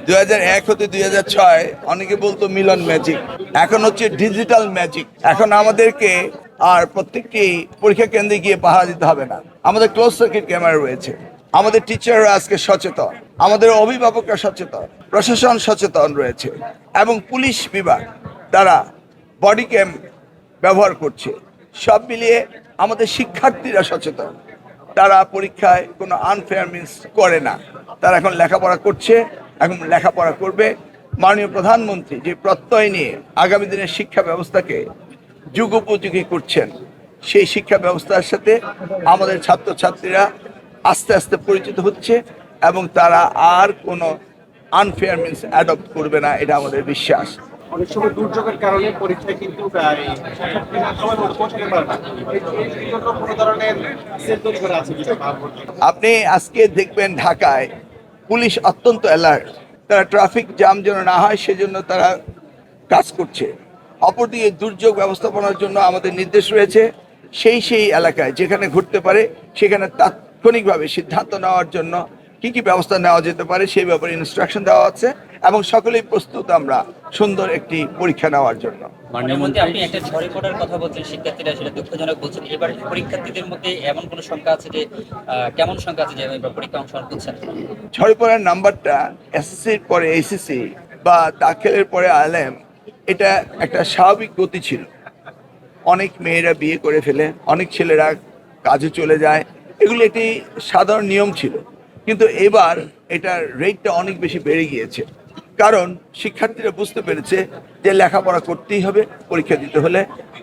2001 হতে 2006 অনেকে বলতো মিলন ম্যাজিক, এখন হচ্ছে ডিজিটাল ম্যাজিক। এখন আমাদেরকে আর প্রত্যেকটি পরীক্ষা কেন্দ্রে গিয়ে পাহারা দিতে হবে না, আমাদের ক্লোজ সার্কিট ক্যামেরা রয়েছে। আমাদের টিচাররা আজকে সচেতন, আমাদের অভিভাবকরা সচেতন, প্রশাসন সচেতন রয়েছে এবং পুলিশ বিভাগ তারা বডি ক্যাম ব্যবহার করছে। সব মিলিয়ে আমাদের শিক্ষার্থীরা সচেতন, তারা পরীক্ষায় কোনো আনফেয়ার মিন্স করে না। তারা এখন লেখাপড়া করছে, এখন লেখাপড়া করবে। মাননীয় প্রধানমন্ত্রী যে প্রত্যয় নিয়ে আগামী দিনের শিক্ষা ব্যবস্থাকে যুগোপযোগী করছেন, সেই শিক্ষা ব্যবস্থার সাথে আমাদের ছাত্রছাত্রীরা আস্তে আস্তে পরিচিত হচ্ছে এবং তারা আর কোনো আনফেয়ার মিন্স অ্যাডপ্ট করবে না, এটা আমাদের বিশ্বাস। অনেক সময় দুর্যোগের কারণে পরীক্ষায় কিন্তু শিক্ষার্থীরা সময় মতো পৌঁছাতে পারে না। এই জন্য কোনো ধরনের সেল তৈরি করা আছে কিনা? আপনি আজকে দেখবেন ঢাকায় পুলিশ অত্যন্ত অ্যালার্ট, তারা ট্রাফিক জ্যাম যেন না হয় সেজন্য তারা কাজ করছে। অপরদিকে দুর্যোগ ব্যবস্থাপনার জন্য আমাদের নির্দেশ রয়েছে, সেই এলাকায় যেখানে ঘটতে পারে সেখানে তাৎক্ষণিকভাবে সিদ্ধান্ত নেওয়ার জন্য কি কি ব্যবস্থা নেওয়া যেতে পারে সেই ব্যাপারে ইনস্ট্রাকশন দেওয়া হচ্ছে এবং সকলেই প্রস্তুত আমরা সুন্দর একটি পরীক্ষা নেওয়ার জন্য। মাননীয় মন্ত্রী, আপনি একটা ঝরে পড়ার কথা বলছেন, শিক্ষার্থীরা সেটা দুঃখজনক বলছেন। এবার পরীক্ষার্থীদের মধ্যে এমন কোনো সংখ্যা আছে যে কেমন সংখ্যা আছে যে এবার পরীক্ষা অংশগ্রহণ করছেন? ঝরে পড়ার নাম্বারটা এসএসসির পরে এইচএসসি বা দাখিলের পরে আইএলএম, এটা একটা স্বাভাবিক গতি ছিল। অনেক মেয়েরা বিয়ে করে ফেলে, অনেক ছেলেরা কাজে চলে যায়, এগুলো একটি সাধারণ নিয়ম ছিল। কিন্তু এবার এটার রেটটা অনেক বেশি বেড়ে গিয়েছে, কারণ শিক্ষার্থীরা বুঝতে পেরেছে যে লেখাপড়া করতেই হবে পরীক্ষা দিতে হলে।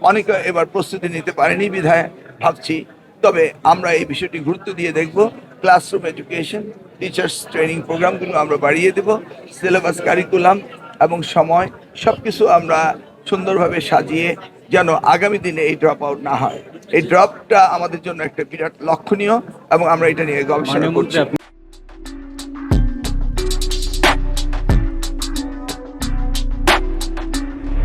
অনেকে এবার প্রস্তুতি নিতে পারেনি বিধায় ভাবছি, তবে আমরা এই বিষয়টি গুরুত্ব দিয়ে দেখব। ক্লাসরুম এডুকেশন, টিচার্স ট্রেনিং প্রোগ্রামগুলো আমরা বাড়িয়ে দেব, সিলেবাস কারিকুলাম এবং সময় সব কিছু আমরা সুন্দরভাবে সাজিয়ে যেন আগামী দিনে এই ড্রপ আউট না হয়। এই ড্রপটা আমাদের জন্য একটা বিরাট লক্ষণীয় এবং আমরা এটা নিয়ে গবেষণা করছি।